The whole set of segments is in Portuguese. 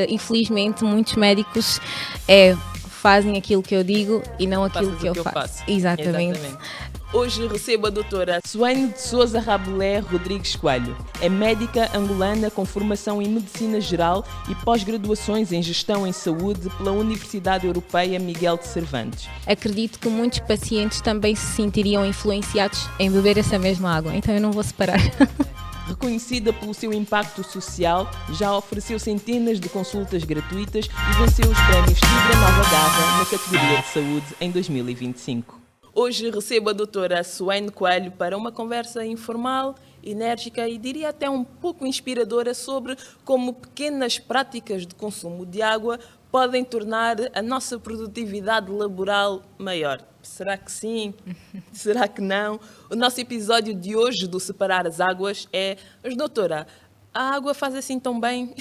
infelizmente muitos médicos fazem aquilo que eu digo e não aquilo que eu faço. Exatamente. Hoje recebo a doutora Suene de Sousa Rabelais Rodrigues Coelho. É médica angolana com formação em Medicina Geral e pós-graduações em Gestão em Saúde pela Universidade Europeia Miguel de Cervantes. Acredito que muitos pacientes também se sentiriam influenciados em beber essa mesma água, então eu não vou separar. Reconhecida pelo seu impacto social, já ofereceu centenas de consultas gratuitas e venceu os prémios Tigre Nova Garra na categoria de saúde em 2025. Hoje recebo a doutora Suene Coelho para uma conversa informal, enérgica e diria até um pouco inspiradora sobre como pequenas práticas de consumo de água podem tornar a nossa produtividade laboral maior. Será que sim? Será que não? O nosso episódio de hoje do Separar as Águas é: mas doutora, a água faz assim tão bem?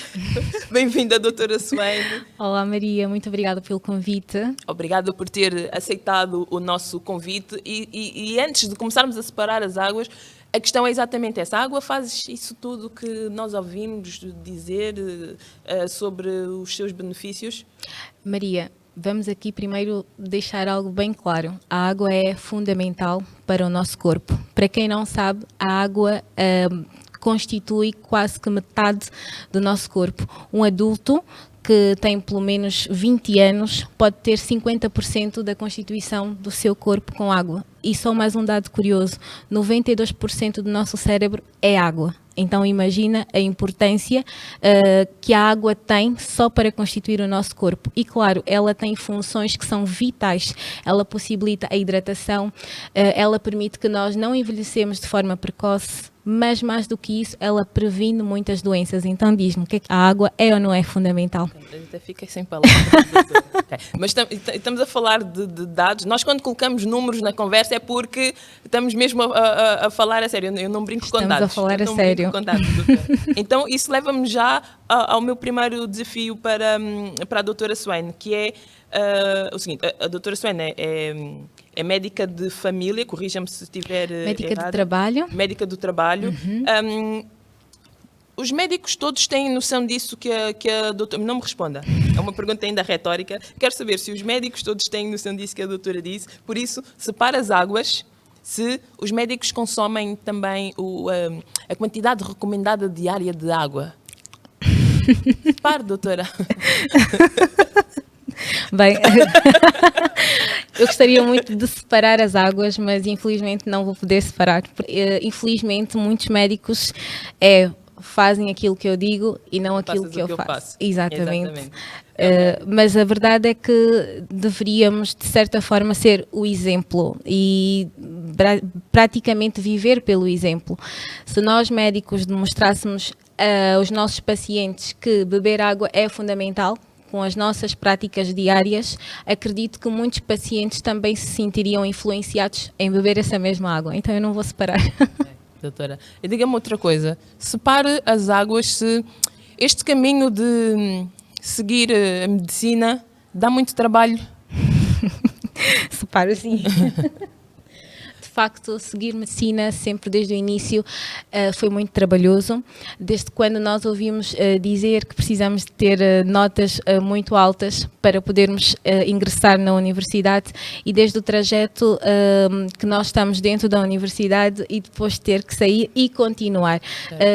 Bem-vinda, doutora Suene. Olá Maria, muito obrigada pelo convite. Obrigada por ter aceitado o nosso convite e antes de começarmos a separar as águas, a questão é exatamente essa: a água faz isso tudo que nós ouvimos dizer sobre os seus benefícios? Maria, vamos aqui primeiro deixar algo bem claro. A água é fundamental para o nosso corpo. Para quem não sabe, a água constitui quase que metade do nosso corpo. Um adulto que tem pelo menos 20 anos pode ter 50% da constituição do seu corpo com água. E só mais um dado curioso: 92% do nosso cérebro é água. Então imagina a importância que a água tem só para constituir o nosso corpo. E claro, ela tem funções que são vitais. Ela possibilita a hidratação, ela permite que nós não envelhecemos de forma precoce, mas mais do que isso, ela previne muitas doenças. Então diz-me, que a água é ou não é fundamental? Eu até fiquei sem palavras. Okay. Mas estamos a falar de dados. Nós, quando colocamos números na conversa, é porque estamos mesmo a falar a sério. Eu não brinco com dados. Estamos a falar a sério. Então, isso leva-me já ao meu primeiro desafio para a doutora Suene, que é o seguinte: a doutora Suene é médica de família, corrija-me se estiver médica errada. De trabalho. Médica do trabalho. Uhum. Os médicos todos têm noção disso que a doutora... Não me responda, é uma pergunta ainda retórica. Quero saber se os médicos todos têm noção disso que a doutora disse. Por isso, separa as águas se os médicos consomem também a quantidade recomendada diária de água. Separe, doutora. Bem, eu gostaria muito de separar as águas, mas infelizmente não vou poder separar. Infelizmente, muitos médicos fazem aquilo que eu digo e não aquilo que eu faço. Exatamente. Mas a verdade é que deveríamos, de certa forma, ser o exemplo e praticamente viver pelo exemplo. Se nós médicos demonstrássemos aos nossos pacientes que beber água é fundamental, com as nossas práticas diárias, acredito que muitos pacientes também se sentiriam influenciados em beber essa mesma água. Então eu não vou separar. Doutora, e diga-me outra coisa: separe as águas se este caminho de seguir a medicina dá muito trabalho? Separo sim. De facto, seguir medicina sempre desde o início foi muito trabalhoso. Desde quando nós ouvimos dizer que precisamos de ter notas muito altas para podermos ingressar na universidade, e desde o trajeto que nós estamos dentro da universidade e depois ter que sair e continuar.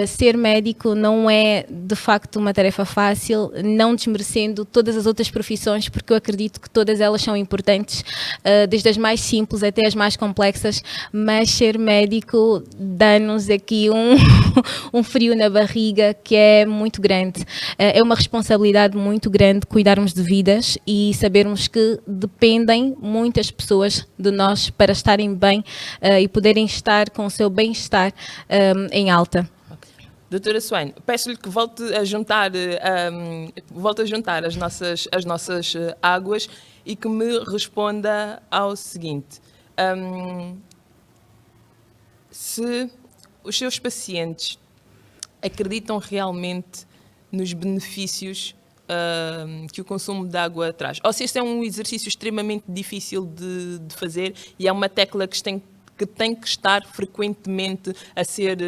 Ser médico não é de facto uma tarefa fácil, não desmerecendo todas as outras profissões, porque eu acredito que todas elas são importantes, desde as mais simples até as mais complexas. Mas ser médico dá-nos aqui um frio na barriga que é muito grande. É uma responsabilidade muito grande cuidarmos de vidas e sabermos que dependem muitas pessoas de nós para estarem bem e poderem estar com o seu bem-estar em alta. Doutora Suene, peço-lhe que volte a juntar as nossas águas e que me responda ao seguinte: se os seus pacientes acreditam realmente nos benefícios que o consumo de água traz, ou se este é um exercício extremamente difícil de fazer e é uma tecla que tem que estar frequentemente a ser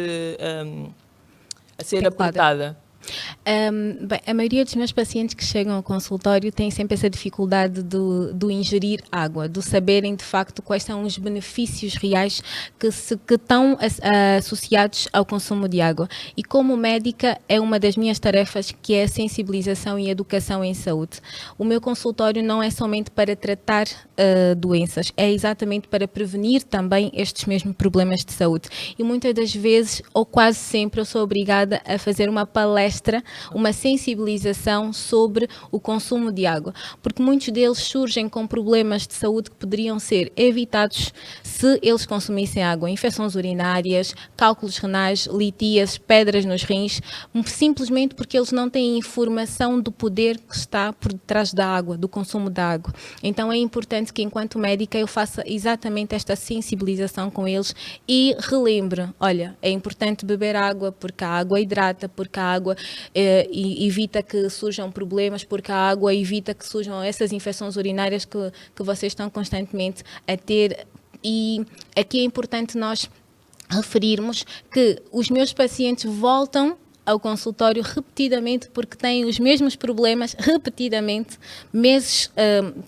apertada. Bem, a maioria dos meus pacientes que chegam ao consultório têm sempre essa dificuldade do ingerir água, do saberem de facto quais são os benefícios reais que estão associados ao consumo de água. E como médica, é uma das minhas tarefas que é a sensibilização e educação em saúde. O meu consultório não é somente para tratar doenças, é exatamente para prevenir também estes mesmos problemas de saúde. E muitas das vezes, ou quase sempre, eu sou obrigada a fazer uma palestra, uma sensibilização sobre o consumo de água, porque muitos deles surgem com problemas de saúde que poderiam ser evitados se eles consumissem água, infecções urinárias, cálculos renais, litíases, pedras nos rins, simplesmente porque eles não têm informação do poder que está por detrás da água, do consumo da água. Então é importante que, enquanto médica, eu faça exatamente esta sensibilização com eles e relembre, olha, é importante beber água porque a água hidrata, porque a água evita que surjam problemas, porque a água evita que surjam essas infecções urinárias que vocês estão constantemente a ter. E aqui é importante nós referirmos que os meus pacientes voltam ao consultório repetidamente porque têm os mesmos problemas repetidamente, meses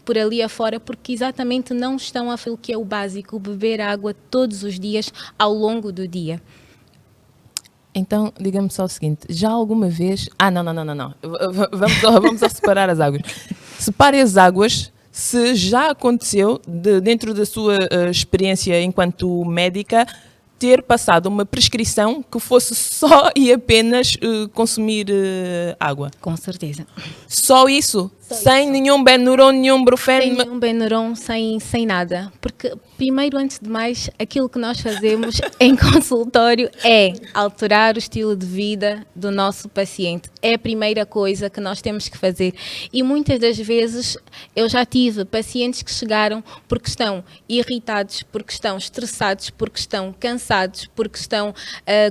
por ali afora, porque exatamente não estão a fazer o que é o básico, beber água todos os dias ao longo do dia. Então, diga-me só o seguinte, já alguma vez... Não. Vamos a separar as águas. Separe as águas se já aconteceu, dentro da sua experiência enquanto médica, ter passado uma prescrição que fosse só e apenas consumir água. Com certeza. Só isso? Sem nenhum Benuron, nenhum Brufen? Sem nenhum Benuron, sem nada. Porque, primeiro, antes de mais, aquilo que nós fazemos em consultório é alterar o estilo de vida do nosso paciente. É a primeira coisa que nós temos que fazer. E muitas das vezes eu já tive pacientes que chegaram porque estão irritados, porque estão estressados, porque estão cansados, porque estão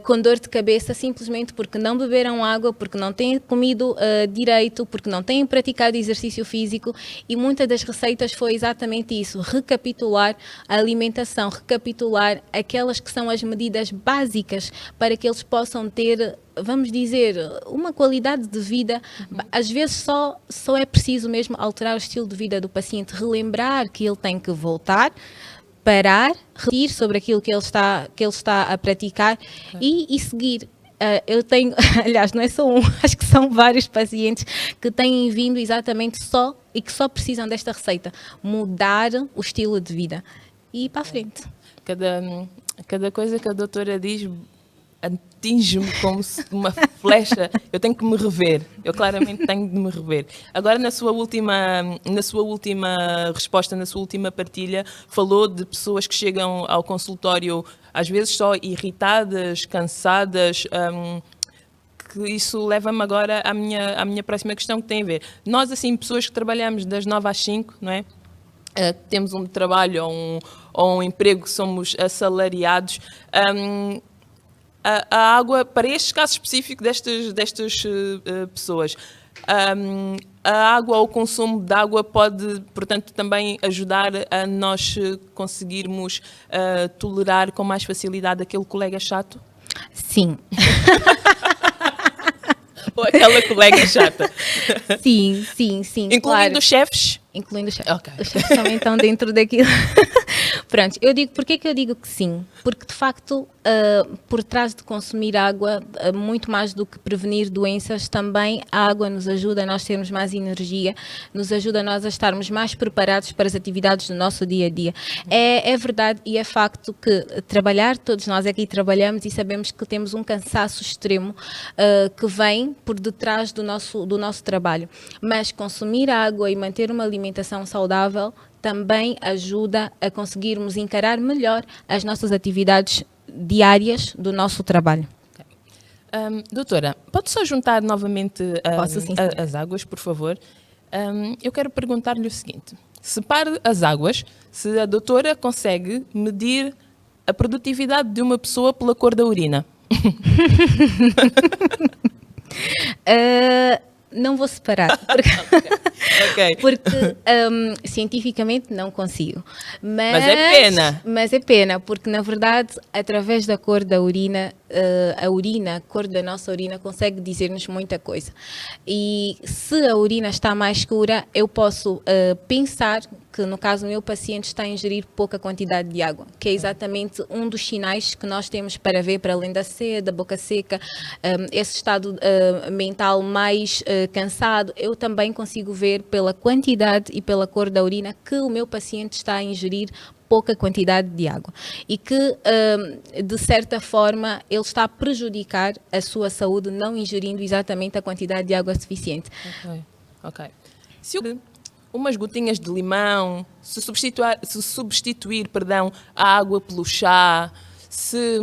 com dor de cabeça, simplesmente porque não beberam água, porque não têm comido direito, porque não têm praticado exercício físico, e muitas das receitas foi exatamente isso, recapitular a alimentação, recapitular aquelas que são as medidas básicas para que eles possam ter, vamos dizer, uma qualidade de vida. Às vezes só é preciso mesmo alterar o estilo de vida do paciente, relembrar que ele tem que voltar, parar, refletir sobre aquilo que ele está a praticar e seguir. Eu tenho, aliás, não é só um, acho que são vários pacientes que têm vindo exatamente só e que só precisam desta receita, mudar o estilo de vida e ir para a frente. Cada coisa que a doutora diz atinge-me como uma flecha. Eu tenho que me rever. Eu claramente tenho de me rever. Agora, na sua última resposta, na sua última partilha, falou de pessoas que chegam ao consultório às vezes só irritadas, cansadas. Que isso leva-me agora à minha próxima questão, que tem a ver. Nós, assim, pessoas que trabalhamos das 9 às 5, não é? Temos um trabalho ou um emprego, somos assalariados. A água, para este caso específico destas pessoas, a água ou o consumo de água pode, portanto, também ajudar a nós conseguirmos tolerar com mais facilidade aquele colega chato? Sim. Ou aquela colega chata? Sim. Incluindo claro. os chefes? Incluindo os chefes. Okay. Os chefes também estão dentro daquilo. Pronto, porquê que eu digo que sim? Porque, de facto, por trás de consumir água, muito mais do que prevenir doenças, também a água nos ajuda a nós termos mais energia, nos ajuda a nós a estarmos mais preparados para as atividades do nosso dia a dia. É verdade e é facto que todos nós aqui trabalhamos e sabemos que temos um cansaço extremo que vem por detrás do nosso trabalho. Mas consumir água e manter uma alimentação saudável também ajuda a conseguirmos encarar melhor as nossas atividades diárias do nosso trabalho. Doutora, pode só juntar novamente Posso, sim, as águas, por favor? Eu quero perguntar-lhe o seguinte. Separe as águas, se a doutora consegue medir a produtividade de uma pessoa pela cor da urina. não vou separar, porque, Ok. porque cientificamente não consigo. Mas é pena. Mas é pena, porque na verdade, através da cor da urina, a cor da nossa urina consegue dizer-nos muita coisa. E se a urina está mais escura, eu posso pensar que no caso o meu paciente está a ingerir pouca quantidade de água, que é exatamente um dos sinais que nós temos para ver, para além da sede, da boca seca, esse estado mental mais cansado. Eu também consigo ver pela quantidade e pela cor da urina que o meu paciente está a ingerir pouca quantidade de água e que, de certa forma, ele está a prejudicar a sua saúde não ingerindo exatamente a quantidade de água suficiente. Ok. Se umas gotinhas de limão, se substituir, perdão, a água pelo chá, se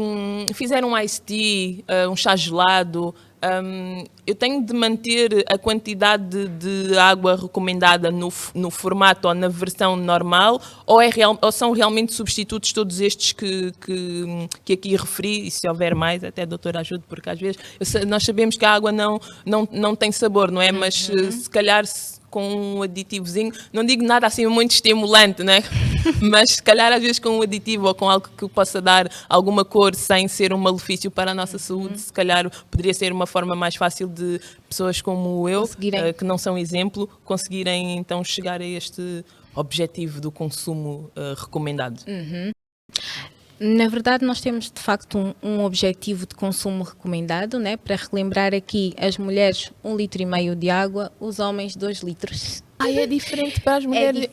fizer um iced tea, um chá gelado, eu tenho de manter a quantidade de água recomendada no formato ou na versão normal, ou são realmente substitutos todos estes que aqui referi, e se houver mais, até a doutora ajude, porque às vezes nós sabemos que a água não tem sabor, não é? Mas se calhar com um aditivozinho, não digo nada assim muito estimulante, né? Mas se calhar às vezes com um aditivo ou com algo que possa dar alguma cor sem ser um malefício para a nossa saúde, se calhar poderia ser uma forma mais fácil de pessoas como eu, que não são exemplo, conseguirem então chegar a este objetivo do consumo recomendado. Na verdade, nós temos de facto um objetivo de consumo recomendado, né? Para relembrar aqui, as mulheres 1,5 litro de água, os homens 2 litros. É diferente para as mulheres?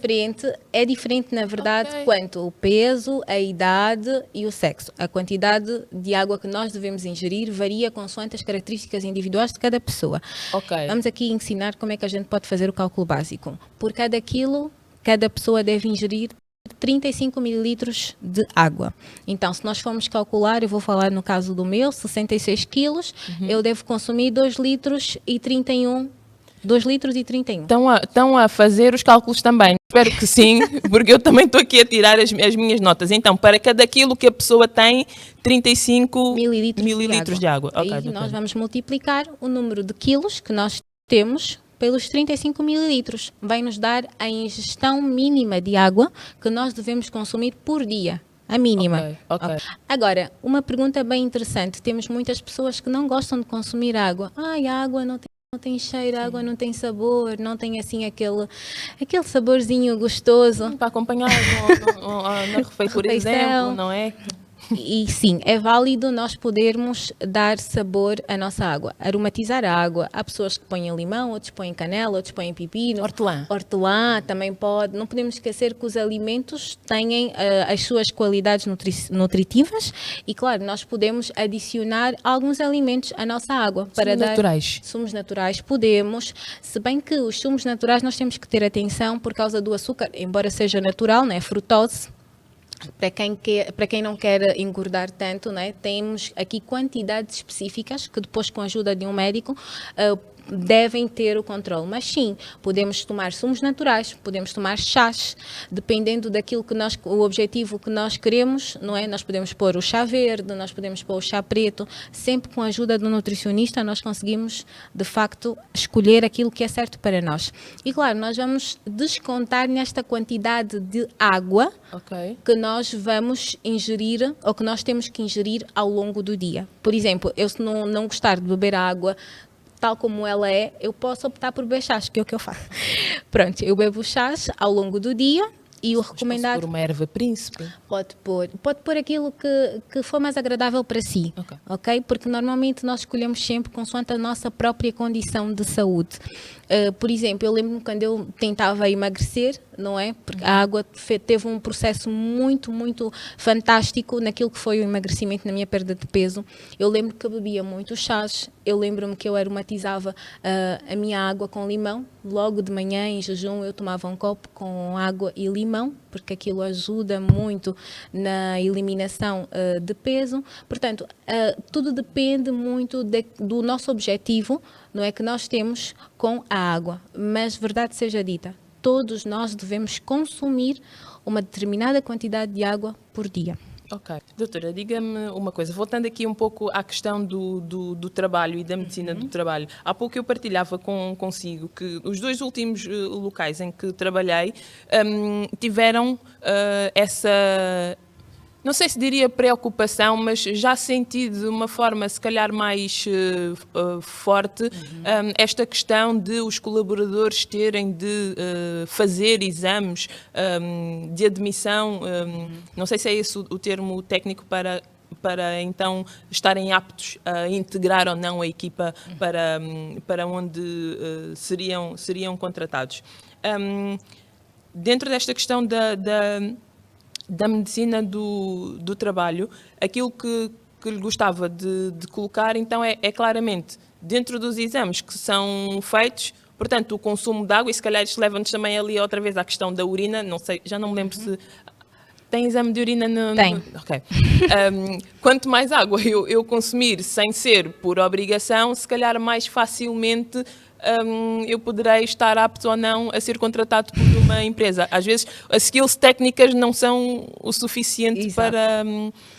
É diferente na verdade, quanto o peso, a idade e o sexo. A quantidade de água que nós devemos ingerir varia consoante as características individuais de cada pessoa. Vamos aqui ensinar como é que a gente pode fazer o cálculo básico. Por cada quilo, cada pessoa deve ingerir 35 mililitros de água. Então, se nós formos calcular, eu vou falar no caso do meu, 66 quilos, eu devo consumir 2 litros e 31. 2 litros e 31. Estão a fazer os cálculos também? Espero que sim, porque eu também estou aqui a tirar as minhas notas. Então, para cada quilo que a pessoa tem, 35 mililitros de água. Aí nós vamos multiplicar o número de quilos que nós temos pelos 35 mililitros. Vai nos dar a ingestão mínima de água que nós devemos consumir por dia. A mínima. Agora, uma pergunta bem interessante. Temos muitas pessoas que não gostam de consumir água. A água não tem cheiro, a água não tem sabor, não tem assim aquele saborzinho gostoso. Para acompanhar na refeição, por exemplo, não é? E sim, é válido nós podermos dar sabor à nossa água, aromatizar a água. Há pessoas que põem limão, outros põem canela, outros põem pepino. Hortelã também pode. Não podemos esquecer que os alimentos têm as suas qualidades nutritivas e, claro, nós podemos adicionar alguns alimentos à nossa água. Sumos naturais queremos, se bem que os sumos naturais nós temos que ter atenção por causa do açúcar, embora seja natural, né? Frutose. Para quem não quer engordar tanto, né, temos aqui quantidades específicas que depois, com a ajuda de um médico, devem ter o controle. Mas sim, podemos tomar sumos naturais, podemos tomar chás, dependendo daquilo que o objetivo que nós queremos, não é? Nós podemos pôr o chá verde, nós podemos pôr o chá preto, sempre com a ajuda do nutricionista nós conseguimos, de facto, escolher aquilo que é certo para nós. E claro, nós vamos descontar nesta quantidade de água que nós vamos ingerir, ou que nós temos que ingerir ao longo do dia. Por exemplo, eu se não gostar de beber água tal como ela é, eu posso optar por beber chás, que é o que eu faço. Pronto, eu bebo chás ao longo do dia e o recomendado... Pode pôr uma erva príncipe? Pode pôr aquilo que for mais agradável para si, ok? Porque normalmente nós escolhemos sempre consoante a nossa própria condição de saúde. Por exemplo, eu lembro-me quando eu tentava emagrecer, não é? Porque a água teve um processo muito, muito fantástico naquilo que foi o emagrecimento, na minha perda de peso. Eu lembro que eu bebia muito chás, eu lembro-me que eu aromatizava a minha água com limão. Logo de manhã, em jejum, eu tomava um copo com água e limão, porque aquilo ajuda muito na eliminação de peso. Portanto, tudo depende muito do nosso objetivo, não é, que nós temos com a água. Mas, verdade seja dita, todos nós devemos consumir uma determinada quantidade de água por dia. Ok. Doutora, diga-me uma coisa, voltando aqui um pouco à questão do trabalho e da medicina do trabalho. Há pouco eu partilhava consigo que os 2 últimos locais em que trabalhei tiveram essa, não sei se diria preocupação, mas já senti de uma forma se calhar mais forte esta questão de os colaboradores terem de fazer exames de admissão, não sei se é esse o termo técnico para então estarem aptos a integrar ou não a equipa para onde seriam contratados. Dentro desta questão da medicina do trabalho, aquilo que lhe gostava de colocar, então, é claramente dentro dos exames que são feitos, portanto, o consumo de água, e se calhar isto leva-nos também ali outra vez à questão da urina, não sei, já não me lembro se... Tem exame de urina no... Tem. Ok. Quanto mais água eu consumir sem ser por obrigação, se calhar mais facilmente eu poderei estar apto ou não a ser contratado por uma empresa. Às vezes as skills técnicas não são o suficiente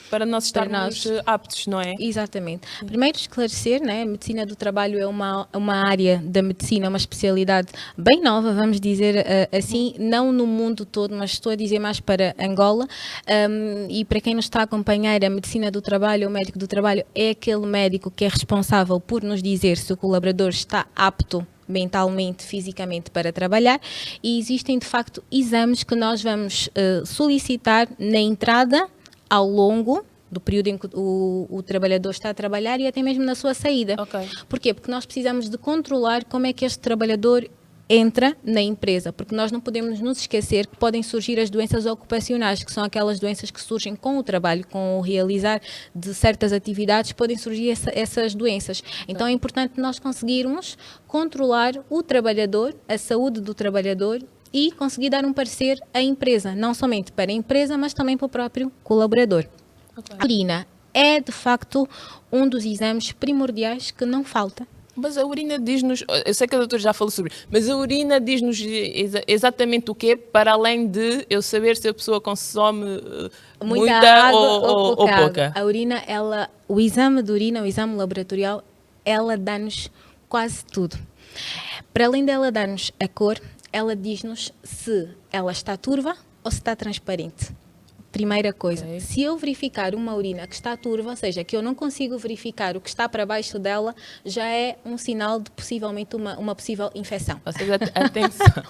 para nós estarmos aptos, não é? Exatamente. Primeiro esclarecer, né, a medicina do trabalho é uma área da medicina, uma especialidade bem nova, vamos dizer assim, não no mundo todo, mas estou a dizer mais para Angola, e para quem nos está a acompanhar, a medicina do trabalho, o médico do trabalho é aquele médico que é responsável por nos dizer se o colaborador está apto mentalmente, fisicamente para trabalhar, e existem de facto exames que nós vamos solicitar na entrada, ao longo do período em que o trabalhador está a trabalhar e até mesmo na sua saída. Okay. Porquê? Porque nós precisamos de controlar como é que este trabalhador entra na empresa, porque nós não podemos nos esquecer que podem surgir as doenças ocupacionais, que são aquelas doenças que surgem com o trabalho, com o realizar de certas atividades, podem surgir essas doenças. Então é importante nós conseguirmos controlar o trabalhador, a saúde do trabalhador, e conseguir dar um parecer à empresa, não somente para a empresa, mas também para o próprio colaborador. Okay. A urina é, de facto, um dos exames primordiais que não falta. Mas a urina diz-nos, eu sei que a doutora já falou sobre isso, mas a urina diz-nos exatamente o quê, para além de eu saber se a pessoa consome muita água ou pouca? A urina, o exame de urina, o exame laboratorial, ela dá-nos quase tudo. Para além dela dar-nos a cor, ela diz-nos se ela está turva ou se está transparente. Primeira coisa, okay. Se eu verificar uma urina que está turva, ou seja, que eu não consigo verificar o que está para baixo dela, já é um sinal de possivelmente uma possível infecção. Ou seja, atenção.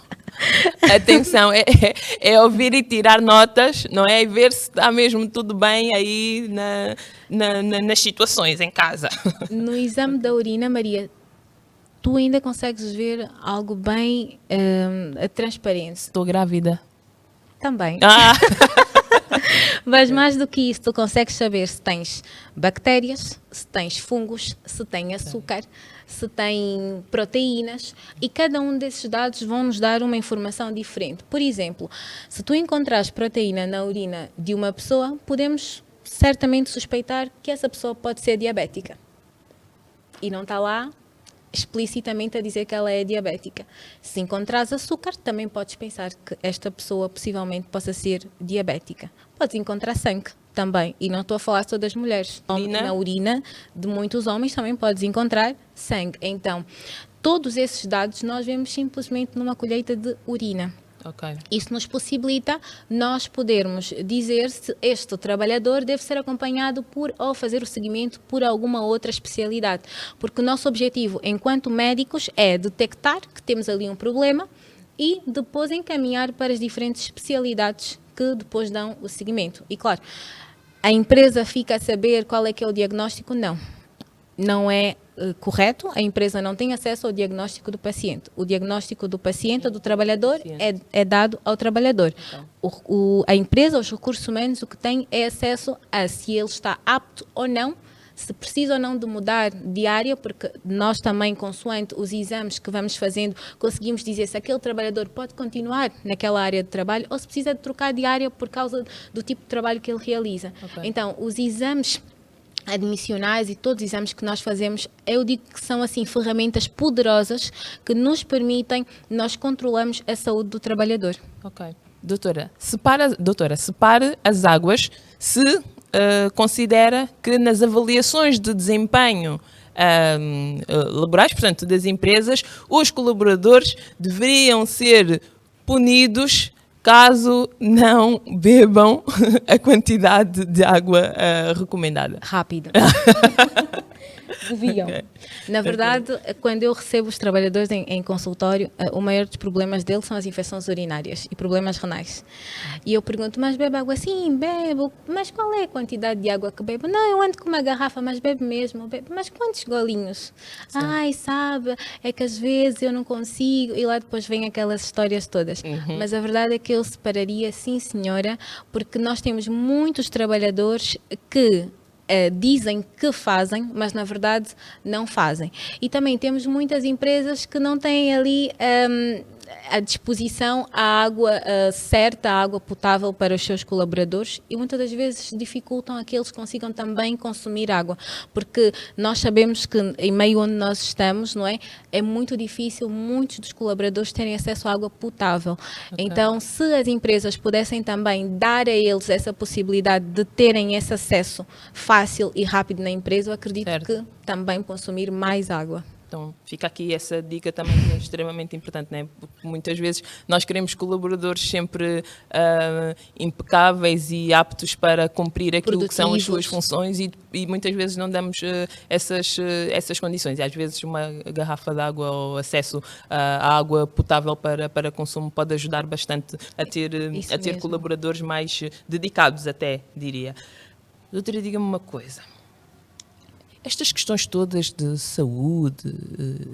Atenção, é ouvir e tirar notas, não é? E ver se está mesmo tudo bem aí nas situações em casa. No exame da urina, Maria, tu ainda consegues ver algo bem transparente. Estou grávida. Também. Mas mais do que isso, tu consegues saber se tens bactérias, se tens fungos, se tem açúcar, se tem proteínas, e cada um desses dados vão nos dar uma informação diferente. Por exemplo, se tu encontrares proteína na urina de uma pessoa, podemos certamente suspeitar que essa pessoa pode ser diabética. E não está lá explicitamente a dizer que ela é diabética. Se encontrares açúcar, também podes pensar que esta pessoa possivelmente possa ser diabética. Podes encontrar sangue também, e não estou a falar só das mulheres. Na urina de muitos homens também podes encontrar sangue. Então, todos esses dados nós vemos simplesmente numa colheita de urina. Okay. Isso nos possibilita nós podermos dizer se este trabalhador deve ser acompanhado ou fazer o seguimento por alguma outra especialidade. Porque o nosso objetivo, enquanto médicos, é detectar que temos ali um problema e depois encaminhar para as diferentes especialidades que depois dão o seguimento. E claro, a empresa fica a saber qual é que é o diagnóstico? Não. Não é correto, a empresa não tem acesso ao diagnóstico do paciente. O diagnóstico do paciente ou do trabalhador é dado ao trabalhador. Então. A empresa, os recursos humanos, o que tem é acesso a se ele está apto ou não, se precisa ou não de mudar de área, porque nós também, consoante os exames que vamos fazendo, conseguimos dizer se aquele trabalhador pode continuar naquela área de trabalho ou se precisa de trocar de área por causa do tipo de trabalho que ele realiza. Okay. Então, os exames admissionais e todos os exames que nós fazemos, eu digo que são assim ferramentas poderosas que nos permitem, nós controlamos a saúde do trabalhador. Ok. Doutora, separe as águas se considera que nas avaliações de desempenho laborais, portanto, das empresas, os colaboradores deveriam ser punidos caso não bebam a quantidade de água recomendada. Rápido. Deviam. Okay. Na verdade, quando eu recebo os trabalhadores em consultório, o maior dos problemas deles são as infecções urinárias e problemas renais. E eu pergunto, mas bebe água? Sim, bebo. Mas qual é a quantidade de água que bebo? Não, eu ando com uma garrafa, mas bebo mesmo. Bebo. Mas quantos golinhos? Sim. Ai, sabe, é que às vezes eu não consigo. E lá depois vem aquelas histórias todas. Uhum. Mas a verdade é que eu separaria, sim senhora, porque nós temos muitos trabalhadores que dizem que fazem, mas na verdade não fazem. E também temos muitas empresas que não têm ali à disposição a água certa, a água potável para os seus colaboradores e muitas das vezes dificultam a que eles consigam também consumir água, porque nós sabemos que em meio onde nós estamos, não é? É muito difícil muitos dos colaboradores terem acesso à água potável. Okay. Então, se as empresas pudessem também dar a eles essa possibilidade de terem esse acesso fácil e rápido na empresa, eu acredito que também consumir mais água. Então, fica aqui essa dica também que é extremamente importante, né? Porque muitas vezes nós queremos colaboradores sempre impecáveis e aptos para cumprir aquilo que são as suas funções e muitas vezes não damos essas condições. E às vezes uma garrafa de água ou acesso à água potável para consumo pode ajudar bastante a ter colaboradores mais dedicados até, diria. Doutora, diga-me uma coisa. Estas questões todas de saúde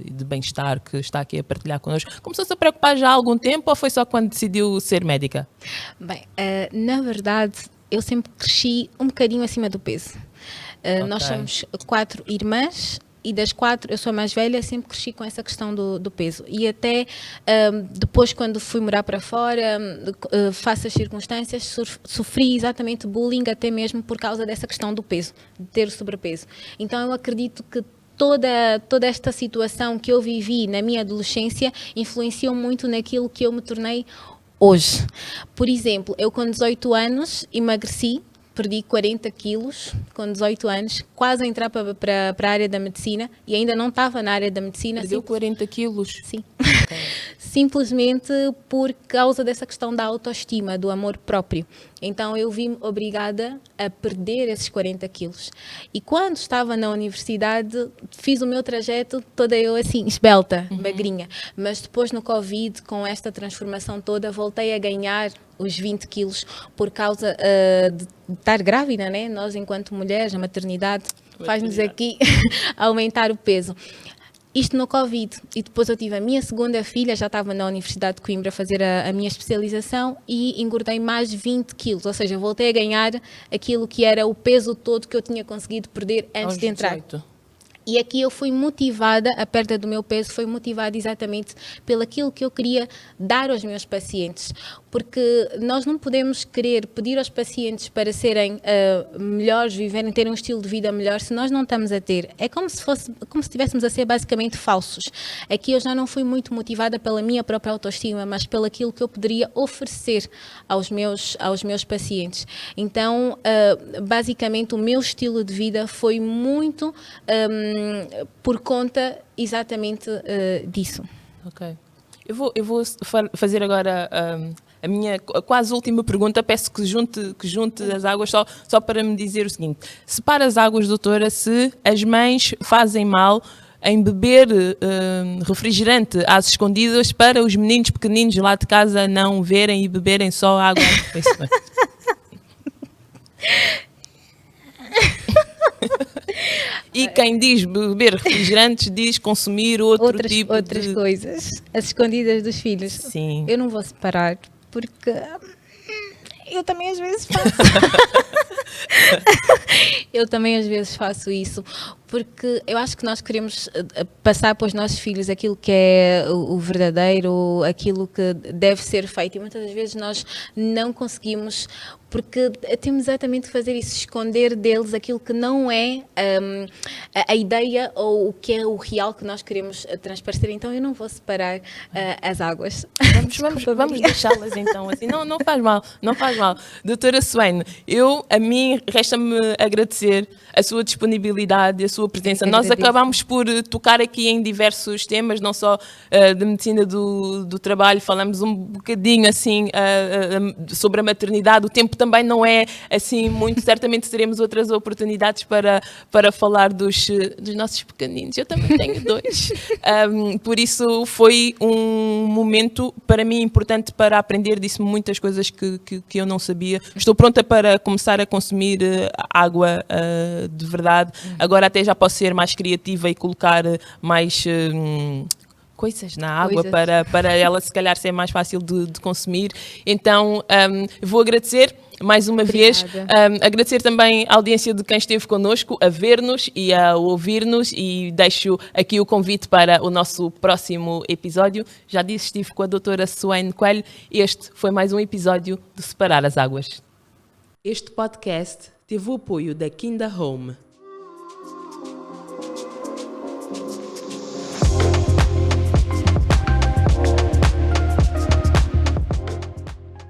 e de bem-estar que está aqui a partilhar connosco, começou-se a preocupar já há algum tempo ou foi só quando decidiu ser médica? Bem, na verdade, eu sempre cresci um bocadinho acima do peso. Okay. Nós somos 4 irmãs e das 4, eu sou a mais velha, sempre cresci com essa questão do peso. E até depois, quando fui morar para fora, face às circunstâncias, sofri exatamente bullying, até mesmo por causa dessa questão do peso, de ter o sobrepeso. Então, eu acredito que toda esta situação que eu vivi na minha adolescência influenciou muito naquilo que eu me tornei hoje. Por exemplo, eu com 18 anos emagreci, perdi 40 quilos com 18 anos, quase a entrar para a área da medicina e ainda não estava na área da medicina. Perdeu 40 quilos? Sim. Okay. Simplesmente por causa dessa questão da autoestima, do amor próprio. Então eu vi-me obrigada a perder esses 40 quilos. E quando estava na universidade, fiz o meu trajeto toda eu assim, esbelta, magrinha. Mas depois no Covid, com esta transformação toda, voltei a ganhar os 20 quilos por causa de estar grávida, né? Nós, enquanto mulheres, a maternidade faz-nos aqui aumentar o peso. Isto no Covid. E depois eu tive a minha segunda filha, já estava na Universidade de Coimbra a fazer a minha especialização e engordei mais 20 quilos. Ou seja, voltei a ganhar aquilo que era o peso todo que eu tinha conseguido perder antes de entrar. 18. E aqui eu fui motivada, a perda do meu peso foi motivada exatamente pelo aquilo que eu queria dar aos meus pacientes. Porque nós não podemos querer pedir aos pacientes para serem melhores, viverem, terem um estilo de vida melhor, se nós não estamos a ter. É como se estivéssemos a ser basicamente falsos. Aqui eu já não fui muito motivada pela minha própria autoestima, mas pelo aquilo que eu poderia oferecer aos meus pacientes. Então, basicamente, o meu estilo de vida foi muito por conta exatamente disso. Ok. Eu vou fazer agora a minha quase última pergunta. Peço que junte as águas só para me dizer o seguinte. Separa as águas, doutora, se as mães fazem mal em beber refrigerante às escondidas para os meninos pequeninos lá de casa não verem e beberem só água. E quem diz beber refrigerantes diz consumir outras coisas, as escondidas dos filhos. Sim. Eu não vou separar, porque eu também às vezes faço. Eu também às vezes faço isso, porque eu acho que nós queremos passar para os nossos filhos aquilo que é o verdadeiro, aquilo que deve ser feito, e muitas das vezes nós não conseguimos porque temos exatamente que fazer isso, esconder deles aquilo que não é a ideia ou o que é o real que nós queremos transparecer. Então eu não vou separar as águas. Vamos deixá-las então assim. Não faz mal, não faz mal. Doutora Suene, a mim resta-me agradecer a sua disponibilidade, a sua presença. Nós acabamos por tocar aqui em diversos temas, não só de medicina do trabalho, falamos um bocadinho assim sobre a maternidade. O tempo também não é assim muito, certamente teremos outras oportunidades para falar dos nossos pequeninos. Eu também tenho 2. Por isso foi um momento para mim importante para aprender, disse-me muitas coisas que eu não sabia. Estou pronta para começar a consumir água de verdade. Agora até já posso ser mais criativa e colocar mais coisas na água para ela se calhar ser mais fácil de consumir. Então vou agradecer mais uma vez, agradecer também a audiência de quem esteve connosco a ver-nos e a ouvir-nos, e deixo aqui o convite para o nosso próximo episódio. Já disse, estive com a doutora Suene Coelho. Este foi mais um episódio de Separar as Águas. Este podcast teve o apoio da Kinda Home.